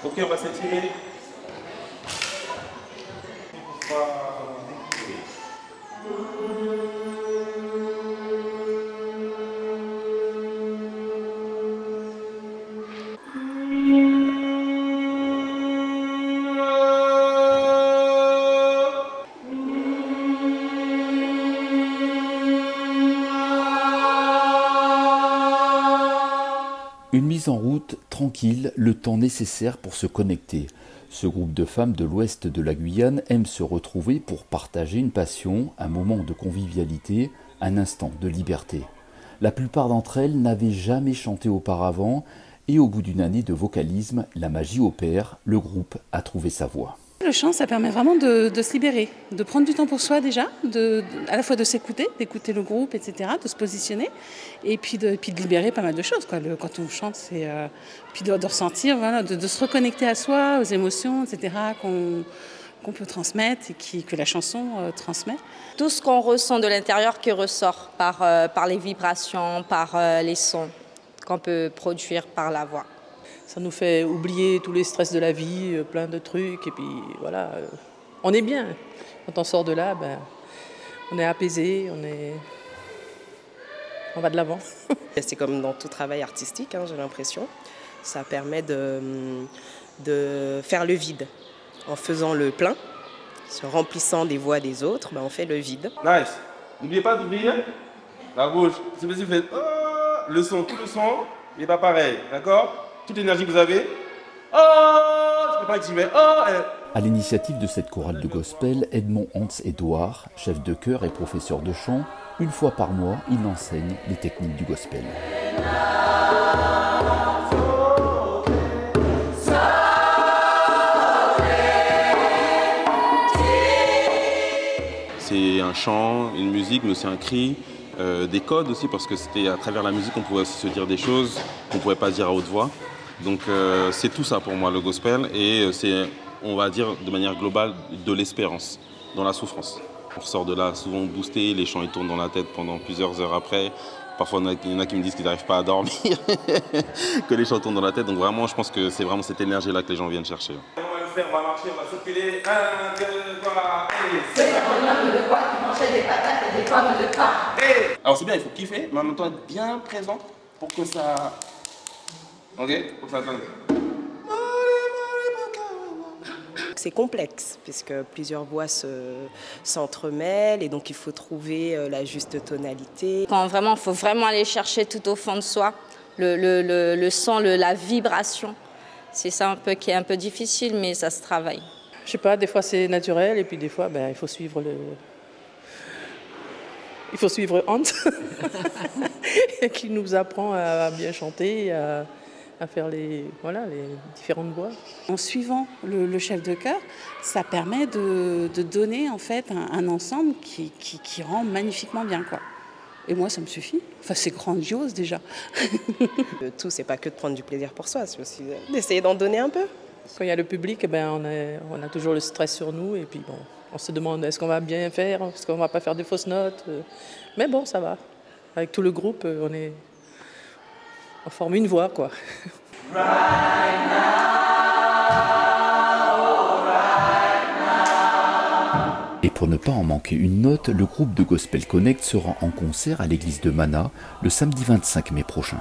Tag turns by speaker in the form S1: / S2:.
S1: Ok, on va s'étirer.
S2: Une mise en route tranquille, le temps nécessaire pour se connecter. Ce groupe de femmes de l'ouest de la Guyane aime se retrouver pour partager une passion, un moment de convivialité, un instant de liberté. La plupart d'entre elles n'avaient jamais chanté auparavant et au bout d'une année de vocalisme, la magie opère, le groupe a trouvé sa voix.
S3: Le chant, ça permet vraiment de se libérer, de prendre du temps pour soi déjà, à la fois de s'écouter, d'écouter le groupe, etc., de se positionner, et puis de libérer pas mal de choses, quoi. Quand on chante, c'est puis de ressentir, voilà, de se reconnecter à soi, aux émotions, etc., qu'on peut transmettre et que la chanson transmet.
S4: Tout ce qu'on ressent de l'intérieur qui ressort par les vibrations, par les sons qu'on peut produire par la voix.
S5: Ça nous fait oublier tous les stress de la vie, plein de trucs, et puis voilà, on est bien. Quand on sort de là, ben, on est apaisé, on va de l'avant.
S6: C'est comme dans tout travail artistique, hein, j'ai l'impression. Ça permet de faire le vide. En faisant le plein, se remplissant des voix des autres, ben, on fait le vide.
S1: Nice. N'oubliez pas d'ouvrir la bouche. Si vous faites le son, tout le son, il n'est pas pareil, d'accord? Toute l'énergie que vous avez. Je peux pas activer.
S2: À l'initiative de cette chorale de gospel, Edmond Hans-Edouard, chef de chœur et professeur de chant, une fois par mois, il enseigne les techniques du gospel.
S7: C'est un chant, une musique, mais aussi un cri, des codes aussi, parce que c'était à travers la musique qu'on pouvait aussi se dire des choses qu'on ne pouvait pas dire à haute voix. Donc c'est tout ça pour moi, le gospel, et c'est, on va dire de manière globale, de l'espérance dans la souffrance. On ressort de là souvent boosté, les chants ils tournent dans la tête pendant plusieurs heures après. Parfois il y en a qui me disent qu'ils n'arrivent pas à dormir, que les chants tournent dans la tête. Donc vraiment, je pense que c'est vraiment cette énergie-là que les gens viennent chercher.
S1: On va marcher, on va circuler. 1, 2, 3, et...
S8: C'est un homme de quoi qui mangeait des patates et des pommes de pain.
S1: Alors c'est bien, il faut kiffer, mais en même temps être bien présent pour que ça... Ok? Pour que ça donne.
S6: C'est complexe, puisque plusieurs voix s'entremêlent, et donc il faut trouver la juste tonalité.
S4: Quand vraiment, il faut vraiment aller chercher tout au fond de soi, le son, la vibration. C'est ça un peu qui est un peu difficile, mais ça se travaille.
S5: Je sais pas, des fois c'est naturel, et puis des fois ben, il faut suivre Hans, qui nous apprend à bien chanter, à faire les différentes voix.
S3: En suivant le chef de chœur, ça permet de donner en fait un ensemble qui rend magnifiquement bien, quoi. Et moi, ça me suffit. Enfin, c'est grandiose déjà.
S6: Le tout, c'est pas que de prendre du plaisir pour soi, c'est aussi d'essayer d'en donner un peu.
S5: Quand il y a le public, eh ben, on a toujours le stress sur nous, et puis bon, on se demande est-ce qu'on va bien faire, est-ce qu'on va pas faire des fausses notes. Mais bon, ça va. Avec tout le groupe, on forme une voix, quoi.
S2: Et pour ne pas en manquer une note, le groupe de Gospel Connect sera en concert à l'église de Mana le samedi 25 mai prochain.